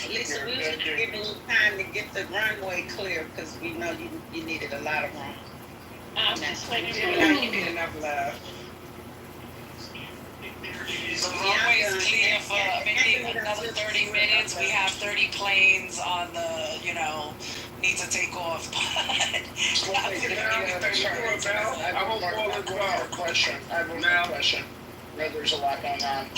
Lisa, we was giving you time to get the runway clear because we know you needed a lot of room. I'm just waiting for you need enough love. The runway's clear for maybe another 30 minutes. We have 30 planes on the, need to take off. But I have one more question. I know there's a lot going on.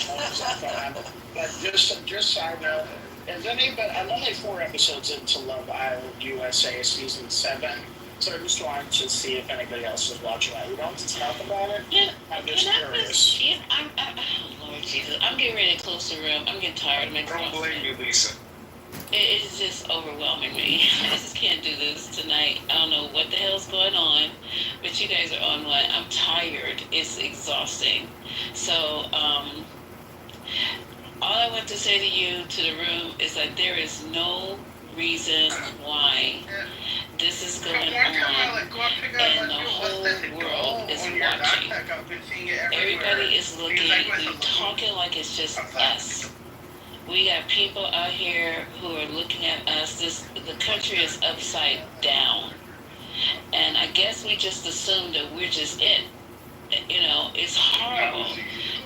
But just so I know, is anybody, I'm only 4 episodes into Love Island USA season 7. So I just wanted to see if anybody else is watching that. We don't have to talk about it. Yeah, I'm just curious. Oh Lord Jesus, I'm getting ready to close the room. I'm getting tired of my Don't blame you, Lisa. It's just overwhelming me. I just can't do this tonight. I don't know what the hell's going on, but you guys are on one. I'm tired. It's exhausting. So, all I want to say to you, to the room, is that there is no reason why this is going on, and the whole world is watching. Everybody is looking, and talking like it's just us. We got people out here who are looking at us. The country is upside down, and I guess we just assume that we're just it. It's horrible.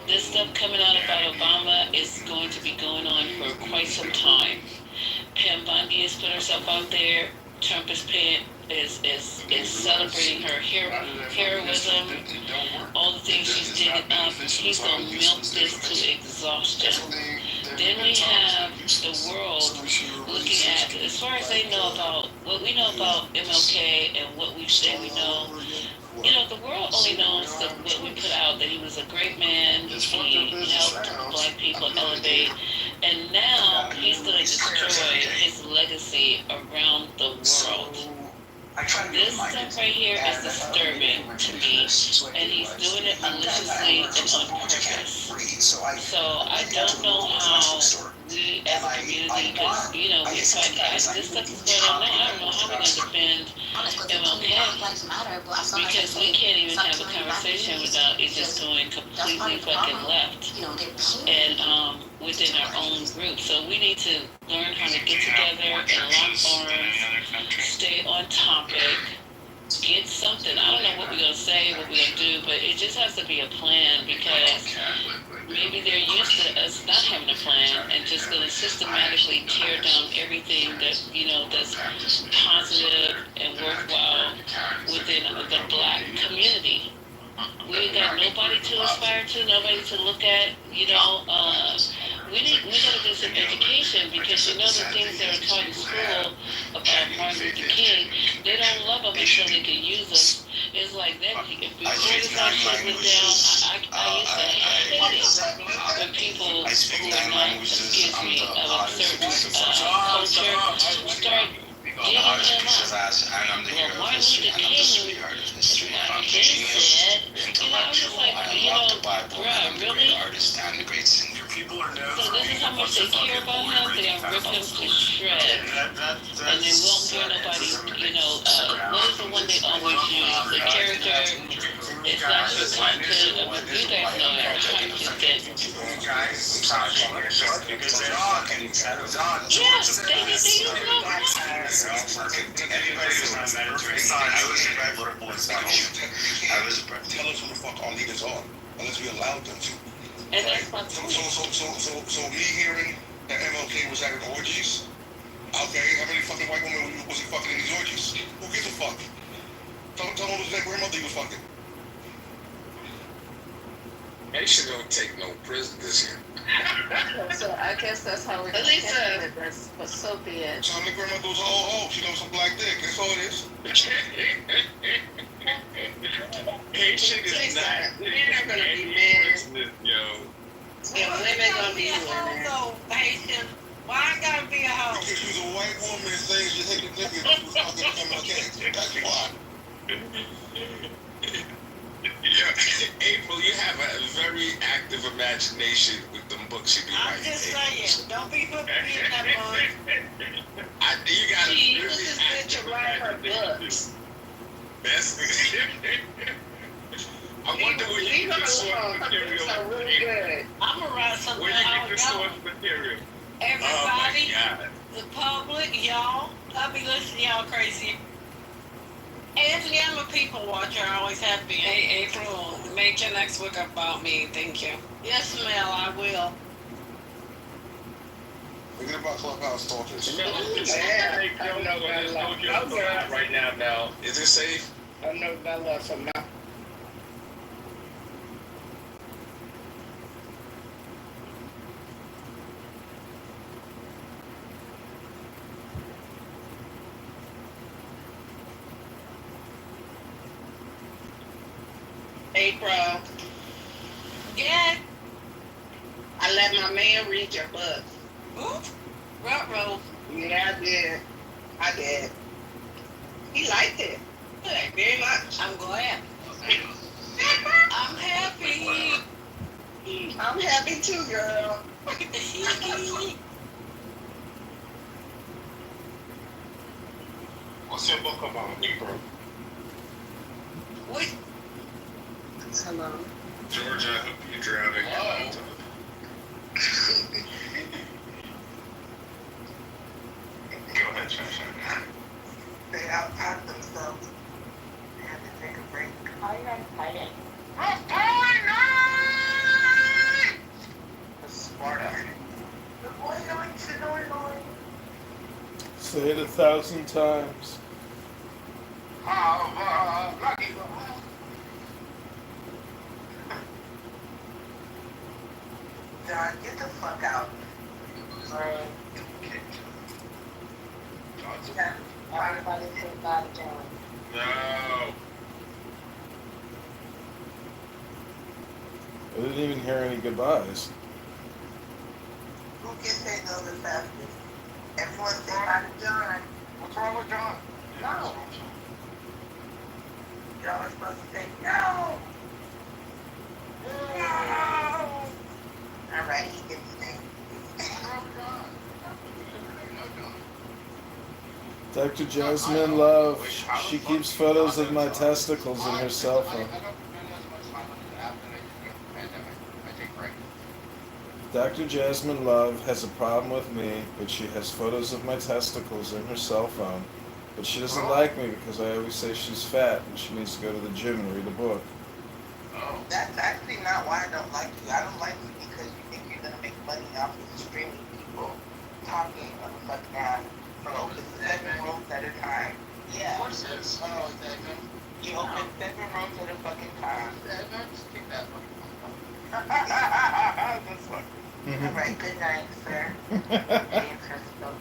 This stuff coming out about Obama is going to be going on for quite some time. Pam Bondi has put herself out there. Trump is celebrating her heroism, all the things she's digging up. He's going to milk this to exhaustion. Then we have the world looking at, as far as they know about, what we know about MLK and what we say we know, the world only knows what we put out, that he was a great man, he helped black people elevate, and now he's going to destroy his legacy around the world. This stuff right here is disturbing to me, and he's doing it maliciously and on purpose. So I don't know how we as a community, because, we're talking, this stuff is going on now. I don't know how we're going to defend MLK, because we can't even have a conversation without it just going completely fucking left, and within our own group. So we need to learn how to get together and lock arms, stay on topic, get something. I don't know what we're going to say, what we're going to do, but it just has to be a plan, because maybe they're used to us not having a plan and just going to systematically tear down everything that, that's positive and worthwhile within the black community. We ain't got nobody to aspire to, nobody to look at, we gotta get some education, because the things that are taught in school about Martin Luther King, they don't love them until they can use them. It's like that. Before this all shit went down, I used to hate it when people who are not, of a certain culture start digging them up. Well, Martin Luther King, they said, I'm just like, bruh, really? So this is how much they care about him. They're going to rip him to shreds. And they won't hear nobody, what is the one they always use? The character, it's not just content. You guys know it, content. Yes, they use it all the time. Tell us who the fuck our leaders are, unless we allowed them to. And that's my point. So me hearing that MLK was having orgies, okay, how many fucking white women was he fucking in these orgies? Who gives a fuck? Tell him his grandmother he was fucking. Nation don't take no prisoners here. So I guess that's how we're going to handle it. That's what Sophie is. So my grandmother was all she knows some black dick. That's all it is. Haitian is not. Men are going to be men. Yo. And women going to be women. Haitian. Why I gotta be a hoe? Because she's a white woman saying she hated niggas who was fucking MLK. That's why. Yeah, April, you have a very active imagination with them books you be writing. I'm just saying, don't be putting me in that book. You got She really uses it to write her books. That's I wonder where you get this sort of material. Really good. I'm gonna write something. Where you source material. Everybody, Oh my God. the public, y'all, I be listening to y'all crazy. Anthony, I'm a people watcher. I always have been. Hey, April, make your next book about me. Thank you. Yes, Mel, I will. Thinking about Clubhouse talkers. Mel, it's Yeah, safe. I Don't know go that just lot. go your stuff right now, Mel. Is it safe? I know Bella from now. April, Yeah. I let my man read your book. Ooh. Ruh-roh. Yeah, I did. I did. He liked it. Good, very much. I'm glad. I'm happy. I'm happy too, girl. What's your book about, April? Wait, Hello. George, I hope you're drowning. Wow. Go ahead, Shasha. They outpacked themselves. They had to take a break. How are you guys fighting? Smart ass. The boy going to Illinois. Say it 1,000 times. John, get the fuck out. Yeah. Everybody say bye to John. No. I didn't even hear any goodbyes. Who can say no the fastest? Everyone say bye to John. What's wrong with John? No. Y'all are supposed to say no. No. All right, he can say. Dr. Jasmine Love, she keeps photos of my testicles in her cell phone. Dr. Jasmine Love has a problem with me, but she has photos of my testicles in her cell phone. But she doesn't like me because I always say she's fat and she needs to go to the gym and read a book. That's actually not why I don't like you. I don't like you because you think you're gonna make money off of streaming people talking on the fucking app for open 7 rooms at a time. Yeah. Of course it is. Oh, You open 7 rooms at a fucking time. Take that one. That's fucking. All right, good night, sir. Hey, Crystal.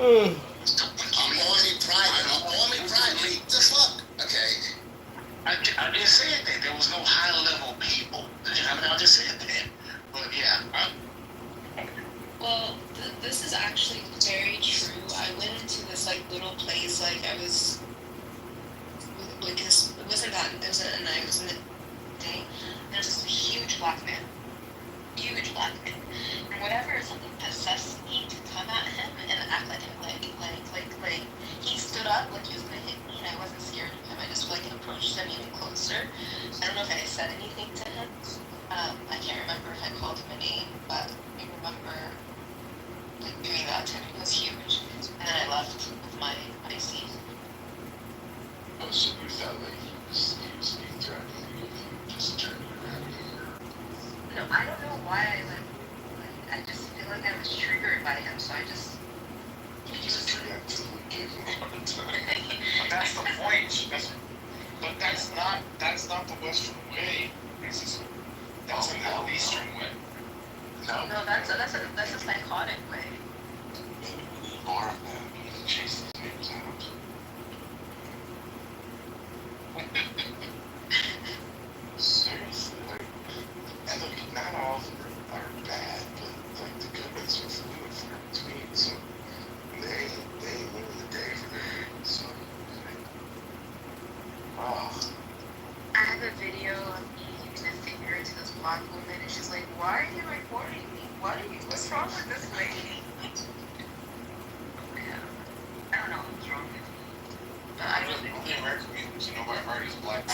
I'm only private. The fuck? Okay. I just said that there was no high level people. I just said that. But yeah. Well, this is actually very true. I went into this like little place, like I was, like this. It wasn't that. It was a night. It was in the day. There's this huge black man, and whatever something possessed me to come at him and act like him, like he stood up like he was gonna hit me, and I wasn't scared of him. I just like approached him even closer. I don't know if I said anything to him. I can't remember if I called him a name, but I remember like doing that to him. It was huge. And then I left with my IC. Oh, so you felt like he was being threatened, just turning around here. No, I don't know why I like I just feel like I was triggered by him, so I just he was Gave him a hard time. But that's the point. But that's not the Western way. That's an Middle Eastern way. No. no, that's a psychotic way. More of that. You can chase these niggas out. Seriously, like, and look, not all of them are bad, but like the good ones are few and far between. So they ain't winning the day for me. So, oh, I have a video of me using a finger to this black woman, and she's like, "Why are you recording me? What are you What's wrong with this lady? I don't know what's wrong with me. But I don't know. The American music, you know by heart is black.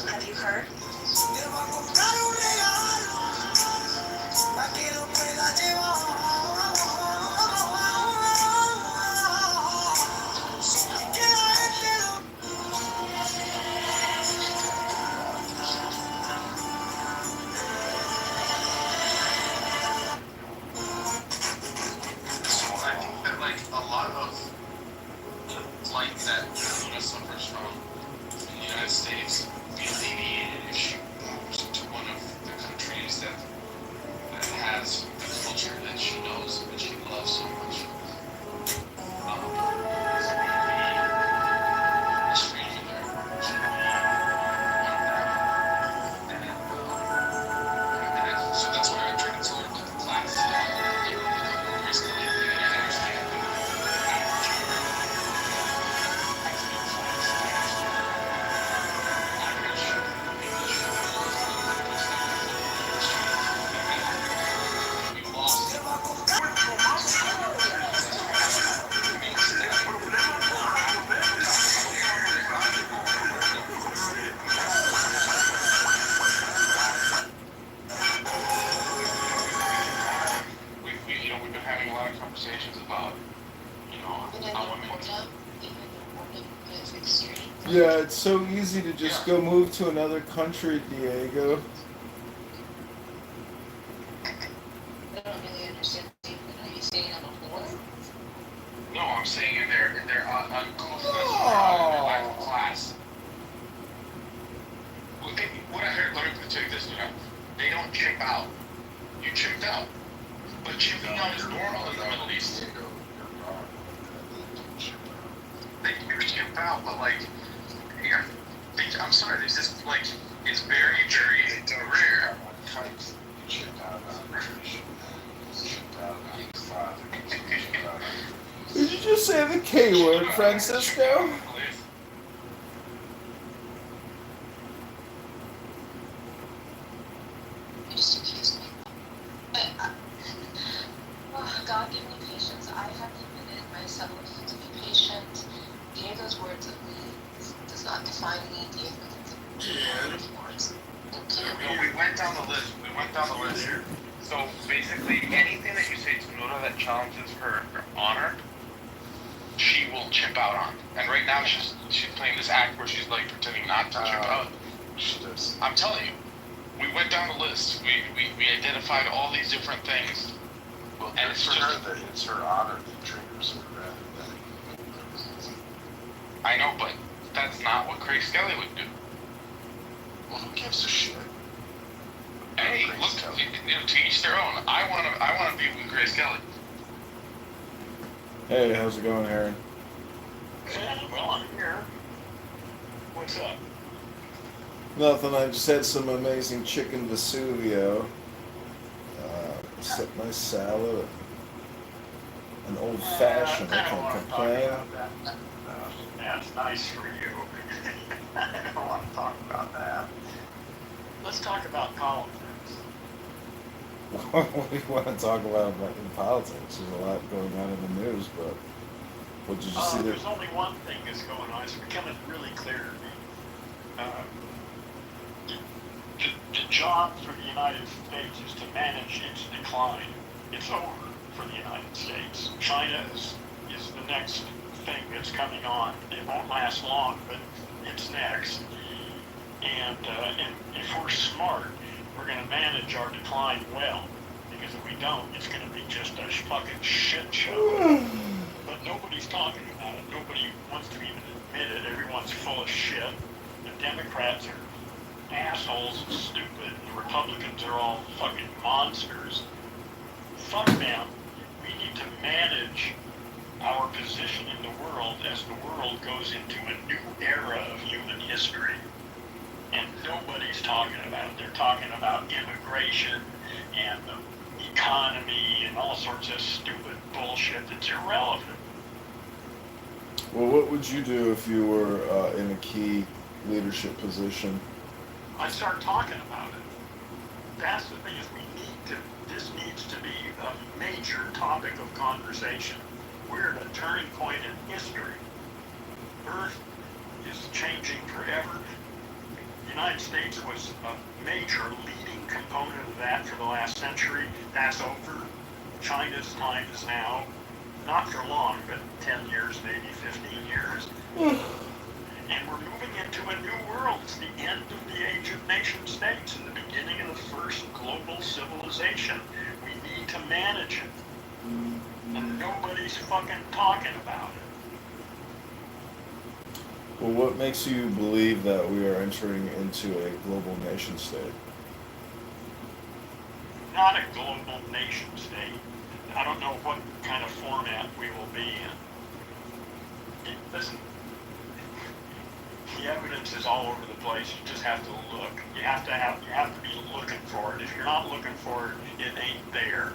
Have you heard? So I think that like a lot of the plight that Luna suffers from in the United States be alleviated if she moves to one of the countries that has the culture that she knows and she loves so much. The stranger there. She would be one of them. And so that's why I tried to tell her about the class. Basically, I understand. We lost. We've been having a lot of conversations about, how women. Yeah, it's so easy to just go move to another country, Diego. I don't really understand. Are you staying on a floor? No, I'm saying in their class. What I heard, let me tell you this, they don't chimp out. You chimped out. But chimping out is normal in the Middle East. They do chimp out, but I'm sorry, there's just it's very, very rare. Did you just say the K word, Francisco? You just accused me. But, God give me patience. I have committed myself to be patient. Diego's words of me does not define me. Diego doesn't words. Thank you. No, we went down the list. Here. So basically, anything that you say to Nora that challenges her honor, she will chimp out on. And right now, she's playing this act where she's pretending not to chimp out. I'm telling you, we went down the list. We identified all these different things. Well, and it's for her that it's her honor that triggers her rather than. I know, but that's not what Grace Kelly would do. Well, who gives a shit? Hey, look, to each their own. I wanna be with Grace Kelly. Hey, how's it going, Aaron? Well, I'm here. What's up? Nothing, I just had some amazing chicken Vesuvio. Set my salad. An old fashioned, I can't complain. That's nice for you. I don't want to talk about that. Let's talk about politics. What do you want to talk about in politics? There's a lot going on in the news, but what did you see there? There's only one thing that's going on. It's becoming really clear to me. The job for the United States is to manage its decline. It's over for the United States. China is the next thing that's coming on. It won't last long, but it's next. And if we're smart, we're going to manage our decline well. Because if we don't, it's going to be just a fucking shit show. But nobody's talking about it. Nobody wants to even admit it. Everyone's full of shit. The Democrats are assholes and stupid. The Republicans are all fucking monsters. Fuck them. We need to manage our position in the world as the world goes into a new era of human history. And nobody's talking about it. They're talking about immigration and the economy and all sorts of stupid bullshit that's irrelevant. Well, what would you do if you were in a key leadership position? I'd start talking about it. That's the thing is this needs to be a major topic of conversation. We're at a turning point in history. Earth is changing forever. The United States was a major leading component of that for the last century. That's over. China's time is now. Not for long, but 10 years, maybe 15 years. And we're moving into a new world. It's the end of the age of nation states and the beginning of the first global civilization. We need to manage it. And nobody's fucking talking about it. Well, what makes you believe that we are entering into a global nation state? Not a global nation state. I don't know what kind of format we will be in. Listen, the evidence is all over the place. You just have to look. You have to be looking for it. If you're not looking for it, it ain't there.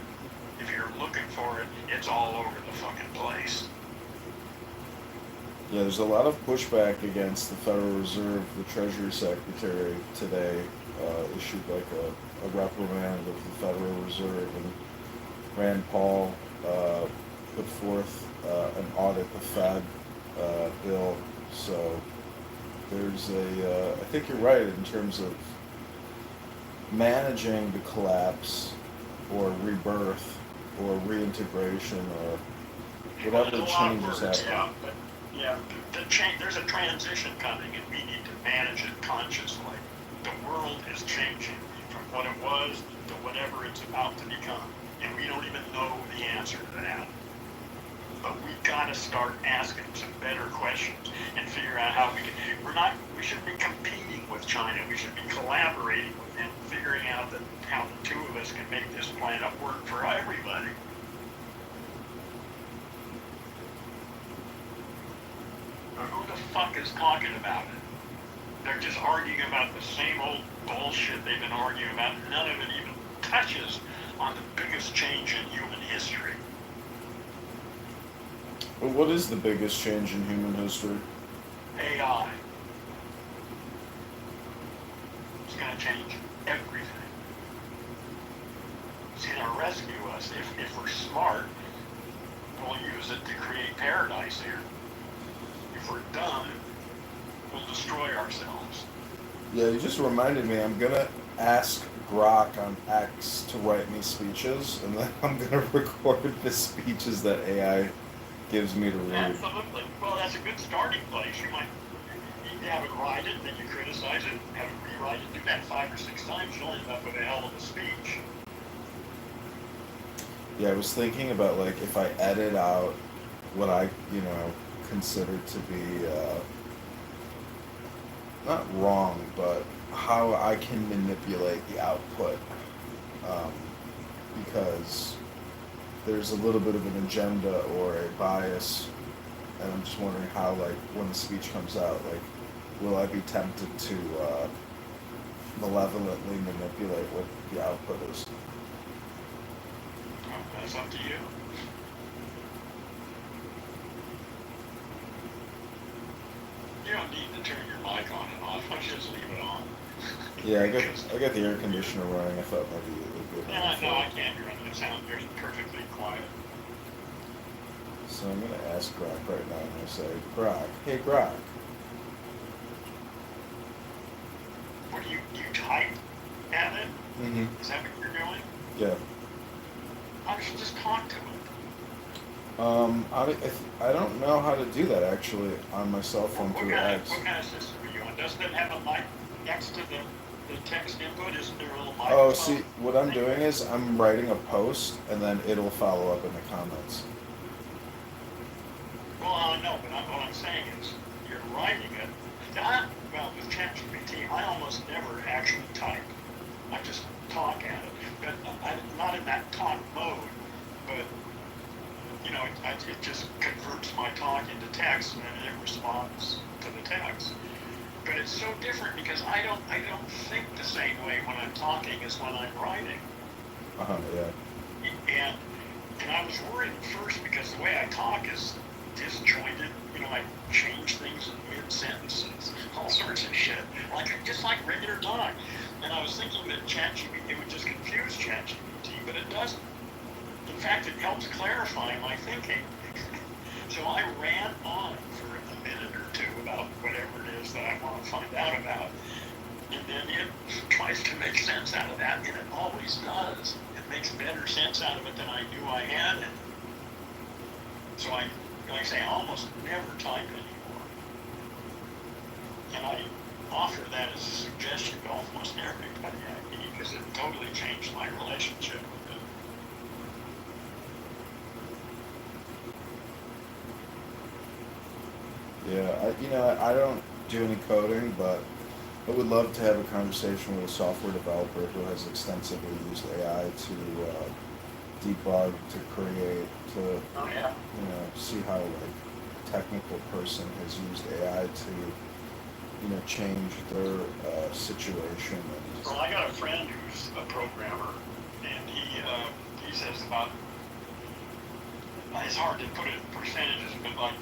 If you're looking for it, it's all over the fucking place. Yeah, there's a lot of pushback against the Federal Reserve. The Treasury Secretary today issued like a reprimand of the Federal Reserve, and Rand Paul put forth an audit the Fed bill. So there's I think you're right in terms of managing the collapse or rebirth or reintegration or whatever changes happen. Yeah, there's a transition coming, and we need to manage it consciously. The world is changing from what it was to whatever it's about to become, and we don't even know the answer to that. But we've got to start asking some better questions and figure out how we we shouldn't be competing with China. We should be collaborating with them, figuring out how the two of us can make this planet work for everybody. Who the fuck is talking about it? They're just arguing about the same old bullshit they've been arguing about. None of it even touches on the biggest change in human history. Well, what is the biggest change in human history? AI. It's going to change everything. It's going to rescue us. If we're smart, we'll use it to create paradise here. If we're dumb, we'll destroy ourselves. Yeah, you just reminded me. I'm going to ask Grok on X to write me speeches, and then I'm going to record the speeches that AI gives me to read. Absolutely. Well, that's a good starting place. You have it write it, then you criticize it, have it rewrite it, do that 5 or 6 times, you'll end up with a hell of a speech. Yeah, I was thinking about, like, if I edit out what I, consider to be, not wrong, but how I can manipulate the output, because there's a little bit of an agenda or a bias, and I'm just wondering how, like, when the speech comes out, like, will I be tempted to malevolently manipulate what the output is? Well, that's up to you. You don't need to turn your mic on and off. Why don't you just leave it on? Yeah, I got the air conditioner running. I thought maybe it would be No, I can't hear it. It sounds perfectly quiet. So I'm going to ask Grok right now. I'm going to say, Grok, hey Grok. What do you type at it? Mm-hmm. Is that what you're doing? Yeah. I should just talk to it. I don't know how to do that actually on my cell phone through X. What kind of system are you on? Doesn't it have a mic next to the the text input? Isn't there a little Oh, microphone? see, what I'm doing is I'm writing a post, and then it'll follow up in the comments. Well, I know, but what I'm saying is, you're writing it. Well, with ChatGPT, I almost never actually type. I just talk at it, but not in that talk mode. But it just converts my talk into text, and then it responds to the text. But it's so different because I don't think the same way when I'm talking as when I'm writing. Yeah. And I was worried at first because the way I talk is disjointed. I change things in mid-sentences, all sorts of shit, just like regular talk. And I was thinking that ChatGPT, it would just confuse ChatGPT, but it doesn't. In fact, it helps clarify my thinking. So I ran on for a minute or two about whatever it is that I want to find out about. And then it tries to make sense out of that, and it always does. It makes better sense out of it than I knew I had. And so like I say, I almost never type anymore. And I offer that as a suggestion to almost everybody I meet, because it totally changed my relationship with it. Yeah, I don't do any coding, but I would love to have a conversation with a software developer who has extensively used AI to debug, to create, to see how a technical person has used AI to change their situation. Well, I got a friend who's a programmer, and he says about, it's hard to put it in percentages, but like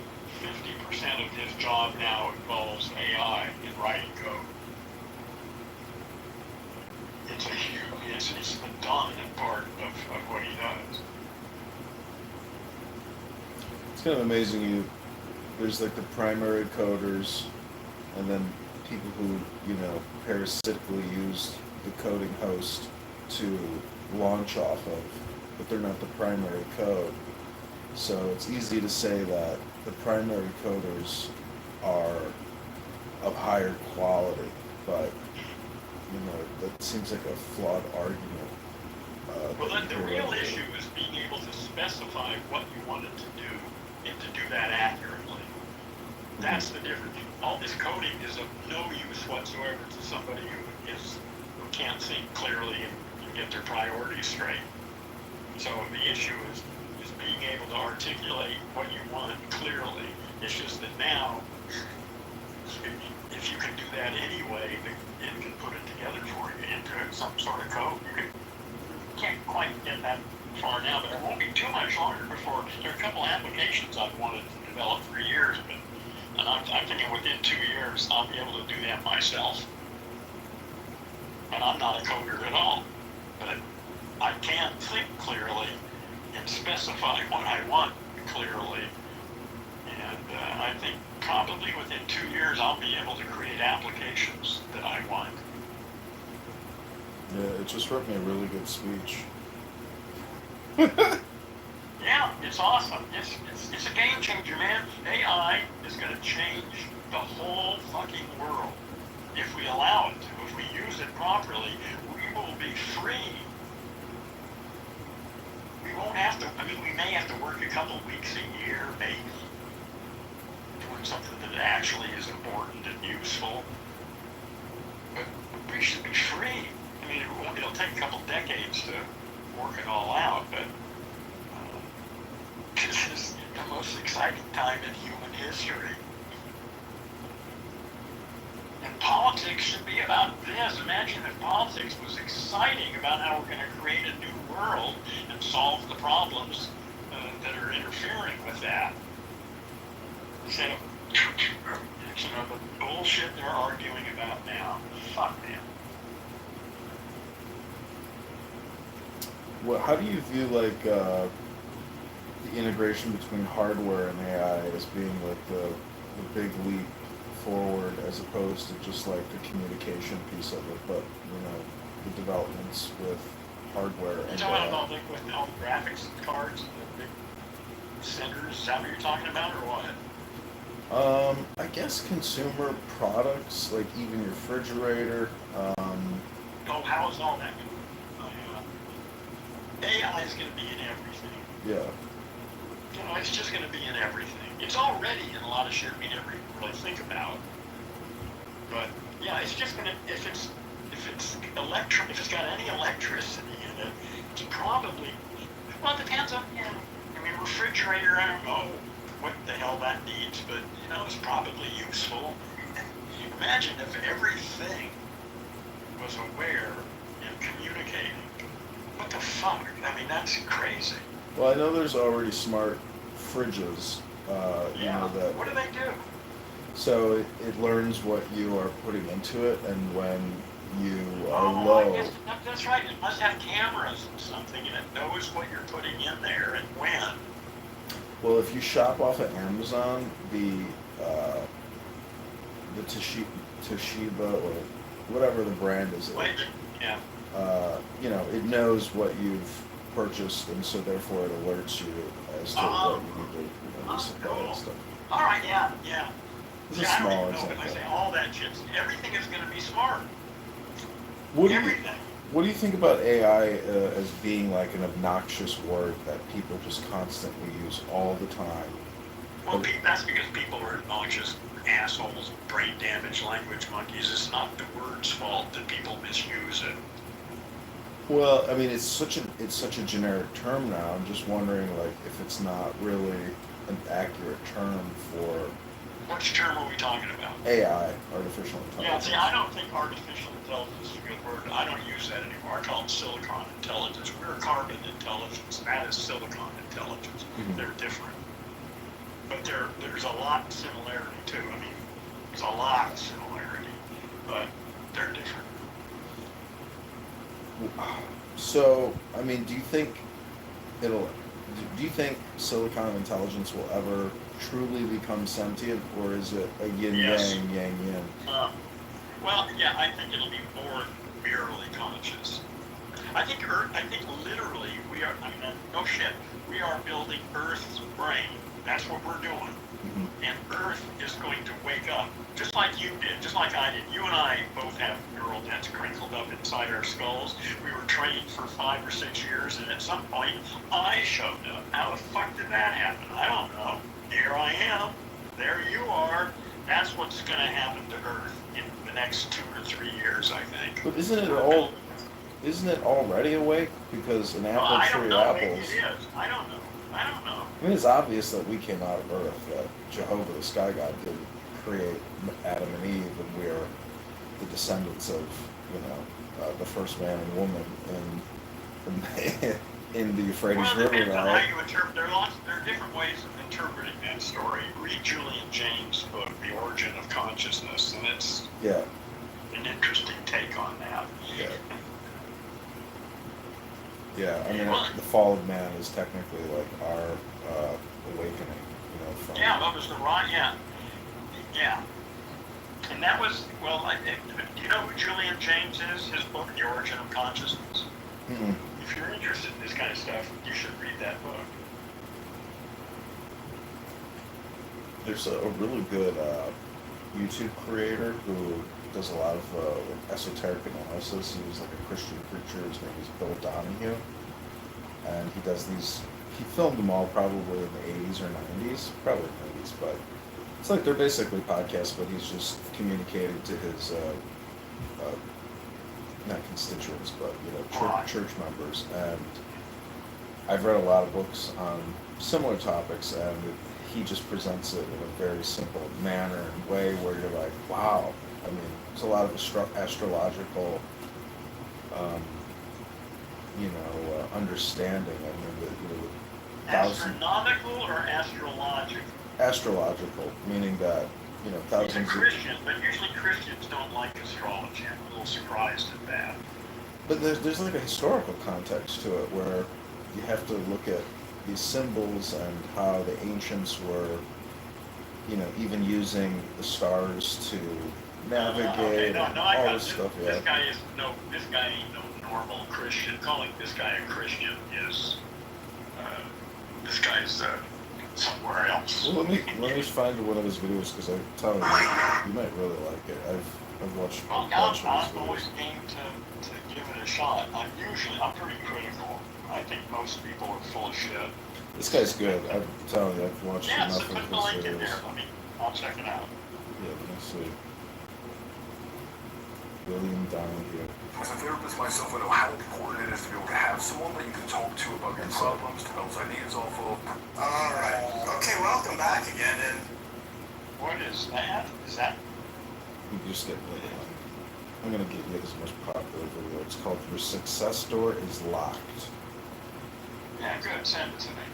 50% of his job now involves AI in writing code. It's the dominant part of what he does. It's kind of amazing. There's like the primary coders, and then people who parasitically use the coding host to launch off of, but they're not the primary code. So it's easy to say that the primary coders are of higher quality, but that seems like a flawed argument. Well, then the real issue is being able to specify what you want it to do and to do that accurately. That's the difference. All this coding is of no use whatsoever to somebody who can't think clearly and get their priorities straight. So the issue is being able to articulate what you want clearly. It's just that now, if you can do that anyway, it can put it together for you into some sort of code. You can't quite get that far now, but it won't be too much longer before there are a couple applications I've wanted to develop for years, and I'm thinking within 2 years I'll be able to do that myself. And I'm not a coder at all, but I can think clearly and specify what I want clearly. And I think probably within 2 years I'll be able to create applications that I want. Yeah, it just wrote me a really good speech. Yeah, it's awesome. It's a game changer, man. AI is going to change the whole fucking world if we allow it to. If we use it properly, we will be free. We won't have to, we may have to work a couple weeks a year, maybe, doing something that actually is important and useful. But we should be free. It'll take a couple decades to work it all out, but this is the most exciting time in human history. And politics should be about this. Imagine if politics was exciting about how we're going to create a new world and solve the problems that are interfering with that. Instead of the bullshit they're arguing about now. Fuck them. Well, how do you view the integration between hardware and AI as being like the big leap forward, as opposed to just like the communication piece of it, but the developments with hardware and talking about with all the graphics cards and the big centers? Is that what you're talking about, or what? I guess consumer products, like even your refrigerator, how is all that going to AI is going to be in everything. Yeah. You know, it's just going to be in everything. It's already in a lot of shit we never even really think about. But yeah, it's just going to, if it's got any electricity in it, it's probably, well, it depends on, you know, I mean, refrigerator, I don't know what the hell that needs, but, you know, it's probably useful. Imagine if everything was aware and communicating. What the fuck? I mean, that's crazy. Well, I know there's already smart fridges, you know, that, What do they do? so it learns what you are putting into it, and when you are low. I guess that's right. It must have cameras and something, and it knows what you're putting in there and when. Well, if you shop off at Amazon, the Toshiba or whatever the brand is, Yeah. you know, it knows what you've purchased, and so therefore it alerts you as to what you need to, you know, resupply and stuff. All right, yeah. It's a See, I don't small even know, but I example. say all that shit. Everything is going to be smart. What do you, Everything. what do you think about AI as being like an obnoxious word that people just constantly use all the time? Well, that's because people are obnoxious assholes, brain damaged language monkeys. It's not the word's fault that people misuse it. Well, I mean, it's such a generic term now. I'm just wondering, like, if it's not really an accurate term for Which term are we talking about? AI, artificial Yeah, intelligence. see, I don't think artificial intelligence is a good word. I don't use that anymore. I call it silicon intelligence. We're carbon intelligence. That is silicon intelligence. Mhm. They're different. But there's a lot of similarity too. I mean, there's a lot of similarity, but they're different. So, I mean, do you think silicon intelligence will ever truly become sentient, or is it a yin Yes. yang, yang yin? Well, yeah, I think it'll be more merely conscious. I think literally we are, I mean, no shit, we are building Earth's brain. That's what we're doing. Mhm. And Earth is going to wake up, just like you did, just like I did. You and I both have neural nets crinkled up inside our skulls. We were trained for 5 or 6 years, and at some point, I showed up. How the fuck did that happen? I don't know. Here I am. There you are. That's what's going to happen to Earth in the next 2 or 3 years, I think. But isn't it already awake? Because an apple I don't tree know. Maybe apples. it is. I don't know. I mean, it's obvious that we came out of Earth, that Jehovah, the sky god, didn't create Adam and Eve, and we are the descendants of, you know, the first man and woman in the Euphrates Well, it River depends on Valley. how you interpret. There are different ways of interpreting that story. Read Julian James' book, The Origin of Consciousness, and it's Yeah, an interesting take on that. yeah. Yeah, I mean, the fall of man is technically like our awakening, you know, from... Yeah, that was the right. Yeah. And that was, well, do you know who Julian James is? His book, The Origin of Consciousness. Mm-mm. If you're interested in this kind of stuff, you should read that book. There's a really good YouTube creator who does a lot of esoteric analysis. He was like a Christian preacher. His name is Bill Donahue. And he does these, he filmed them all probably in the 80s or 90s, probably 90s, but it's like they're basically podcasts, but he's just communicating to his, not constituents, but, you know, church members. And I've read a lot of books on similar topics, and he just presents it in a very simple manner and way where you're like, wow. I mean, there's a lot of astrological, you know, understanding. I mean, the Astronomical or astrological? astrological, meaning that, you know, He's a thousands of... Christian, but usually Christians don't like astrology. I'm a little surprised at that. But there's like a historical context to it where you have to look at these symbols and how the ancients were, you know, even using the stars to navigate and all this stuff. Yeah. This guy ain't no normal Christian. Calling this guy a Christian is, this guy's somewhere else. Well, let me find one of his videos, because I'm telling you, you might really like it. I've watched a Well, bunch of I'm his always videos. game to give it a shot. I'm pretty critical. I think most people are full of shit. This guy's good. I'm telling you, I've watched Yeah, so enough put of the his link in there. videos. I'll check it out. Yeah, let me see. William Donahue. As a therapist myself, I know how important it is to be able to have someone that you can talk to about your problems, to bounce ideas off of. All right. Okay, welcome back again. And What is that? Is that? You just get the I'm gonna get you his most popular video. It's called Your Success Door is Locked. Yeah, good. Send it to me.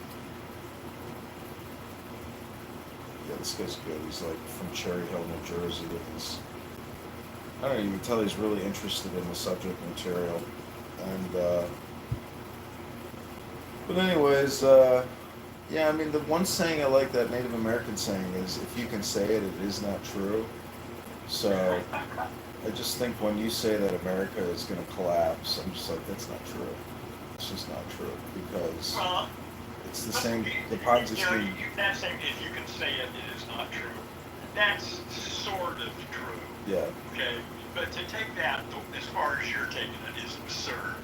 Yeah, this guy's good. He's like from Cherry Hill, New Jersey, with his I don't know, you can tell he's really interested in the subject material. And but anyways, yeah, I mean the one saying I like, that Native American saying, is if you can say it, it is not true. So I just think when you say that America is going to collapse, I'm just like, that's not true. It's just not true, because Well, it's the same. The Ponzi scheme. That saying, if you can say it, it is not true. That's sort of true. Yeah. Okay, but to take that as far as you're taking it is absurd.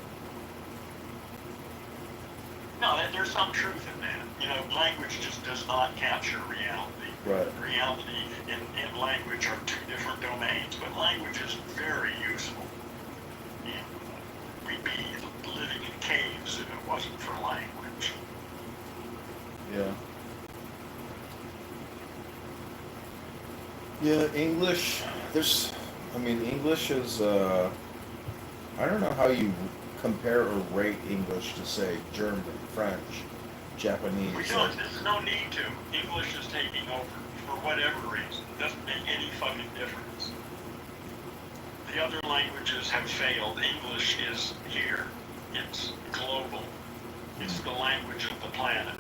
No, there's some truth in that. You know, language just does not capture reality. Right. Reality and language are two different domains, but language is very useful. And we'd be living in caves if it wasn't for language. Yeah. Yeah, English. English is. I don't know how you compare or rate English to, say, German, French, Japanese. There's no need to. English is taking over for whatever reason. It doesn't make any fucking difference. The other languages have failed. English is here. It's global. It's the language of the planet.